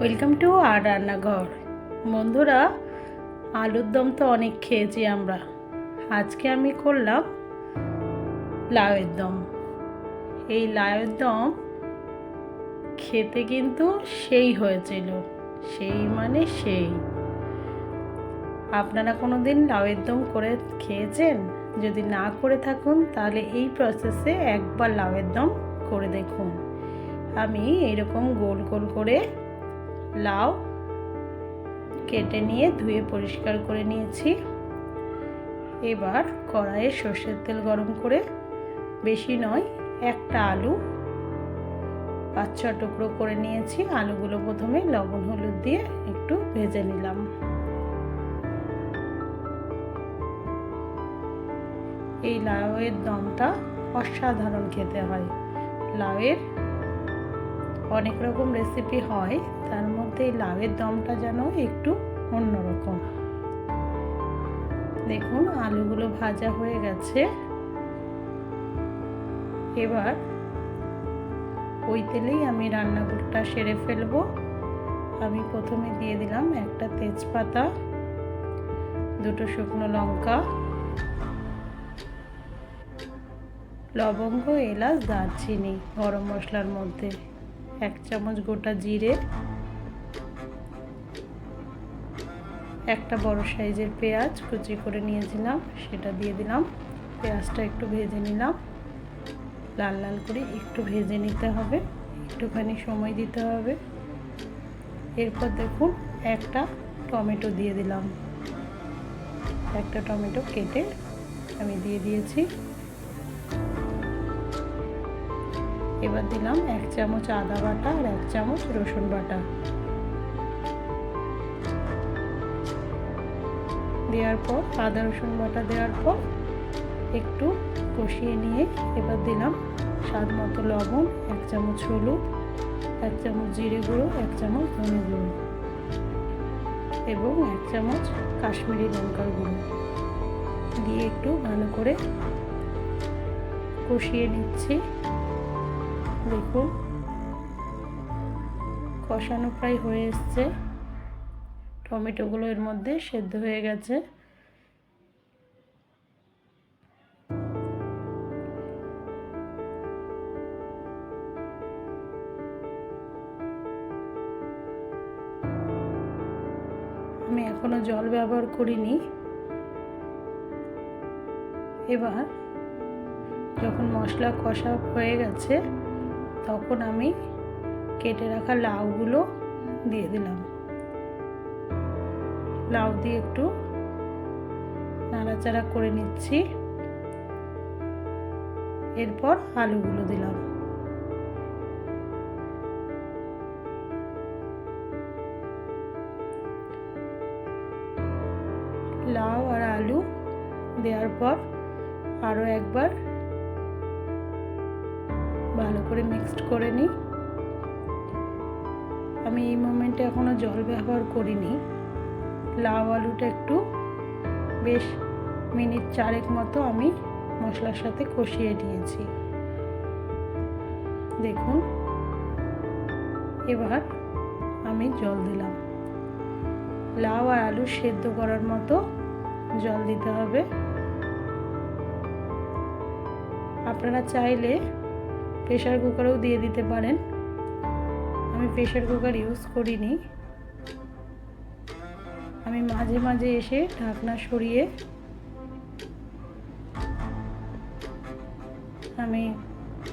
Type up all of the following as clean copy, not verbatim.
Welcome to আর রান্নাঘর। বন্ধুরা, আলুর দম তো অনেক খেয়েছি আমরা। আজকে আমি করলাম লাউয়ের দম। এই লাউয়ের দম খেতে কিন্তু সেই হয়েছিল, সেই। আপনারা কোনো দিন লাউয়ের দম করে খেয়েছেন? যদি না করে থাকুন তাহলে এই প্রসেসে একবার লাউয়ের দম করে দেখুন। আমি এইরকম গোল গোল করে লাউ কেটে নিয়ে ধুয়ে পরিষ্কার করে নিয়েছি। এবার কড়াইয়ে সর্ষের তেল গরম করে, বেশি নয়, একটা আলু 5-6 টুকরো করে নিয়েছি। আলুগুলো প্রথমে লবণ হলুদ দিয়ে একটু ভেজে নিলাম। এই লাউয়ের দমটা অসাধারণ খেতে হয়। লাউয়ের অনেক রকম রেসিপি হয়, তার মধ্যে এই লাউয়ের দমটা যেন একটু অন্যরকম। দেখুন আলুগুলো ভাজা হয়ে গেছে। এবার ওই তেলেই আমি রান্নাটা সেরে ফেলবো। আমি প্রথমে দিয়ে দিলাম একটা তেজপাতা, 2টো শুকনো লঙ্কা, লবঙ্গ, এলাচ, দারচিনি, গরম মশলার মধ্যে 1 চামচ গোটা জিরে, একটা বড় সাইজের পেঁয়াজ কুচি করে নিয়েছিলাম, সেটা দিয়ে দিলাম। পেঁয়াজটা একটু ভেজে নিলাম, লাল লাল করে একটু ভেজে নিতে হবে, একটুখানি সময় দিতে হবে। এরপর দেখুন একটা টমেটো দিয়ে দিলাম। একটা টমেটো কেটে আমি দিয়ে দিয়েছি। এবার দিলাম 1 চামচ আদা বাটা আর 1 চামচ রসুন বাটা। দেওয়ার পর আদা রসুন বাটা দেওয়ার পর একটু কষিয়ে নিয়ে এবার দিলাম স্বাদ মতো লবণ, 1 চামচ হলুদ, 1 চামচ জিরে গুঁড়ো, 1 চামচ ধনে গুঁড়ো এবং 1 চামচ কাশ্মীরি লঙ্কার গুঁড়ো দিয়ে একটু ভালো করে কষিয়ে নিচ্ছি। দেখুন কষানো প্রায় হয়ে এসছে, টমেটোগুলো এর মধ্যে সেদ্ধ হয়ে গেছে। আমি এখনো জল ব্যবহার করিনি। এবার যখন মশলা কষা হয়ে গেছে তখন আমি কেটে রাখা লাউগুলো দিয়ে দিলাম। লাউ দিয়ে একটু নাড়াচাড়া করে নিচ্ছি। এরপর আলুগুলো দিলাম। লাউ আর আলু দেওয়ার পর আরও একবার ভালো করে মিক্সড করে নিই। আমি এই মোমেন্টে এখনো জল ব্যবহার করিনি। লাউ আলুটা একটু বেশ মিনিট 4 মতো আমি মশলার সাথে কষিয়ে নিয়েছি। দেখুন এবার আমি জল দিলাম। লাউ আর আলু সেদ্ধ করার মতো জল দিতে হবে। আপনারা চাইলে প্রেসার কুকারেও দিয়ে দিতে পারেন। আমি প্রেসার কুকার ইউজ করিনি। আমি মাঝে মাঝে এসে ঢাকনা সরিয়ে আমি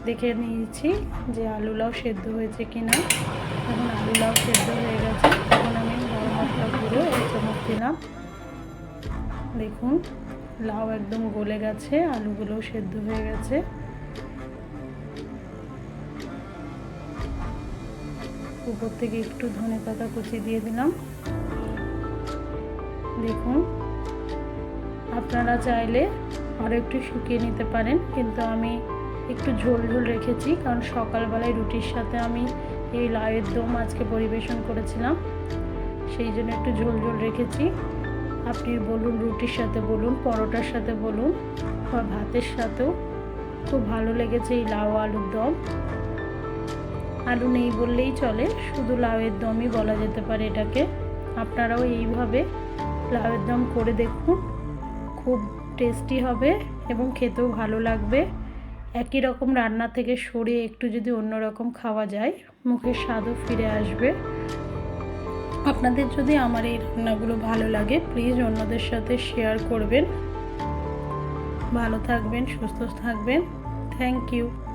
দেখে নিয়েছি যে আলু লাউ সেদ্ধ হয়েছে কিনা। এখন আলু লাউ সেদ্ধ হয়ে গেছে। এখন আমি গরম মশলা গুঁড়ো 1 চামচ দিলাম। দেখুন লাউ একদম গলে গেছে, আলুগুলোও সেদ্ধ হয়ে গেছে। উপর থেকে একটু ধনেপাতা কুচি দিয়ে দিলাম। দেখুন আপনারা চাইলে আরও একটু শুকিয়ে নিতে পারেন, কিন্তু আমি একটু ঝোল ঝোল রেখেছি, কারণ সকালবেলায় রুটির সাথে আমি এই লাউয়ের দম আজকে পরিবেশন করেছিলাম, সেই জন্য একটু ঝোল ঝোল রেখেছি। আপনি বলুন রুটির সাথে বলুন, পরোটার সাথে বলুন, বা ভাতের সাথেও খুব ভালো লেগেছে এই লাউ আলুর দম। আলু নেই বললেই চলে, শুধু লাউয়ের দমই বলা যেতে পারে এটাকে। আপনারাও এইভাবে লাউয়ের দম করে দেখুন, খুব টেস্টি হবে এবং খেতেও ভালো লাগবে। একই রকম রান্না থেকে সরিয়ে একটু যদি অন্যরকম খাওয়া যায়, মুখের স্বাদও ফিরে আসবে। আপনাদের যদি আমার এই রান্নাগুলো ভালো লাগে, প্লিজ অন্যদের সাথে শেয়ার করবেন। ভালো থাকবেন, সুস্থ থাকবেন। Thank you.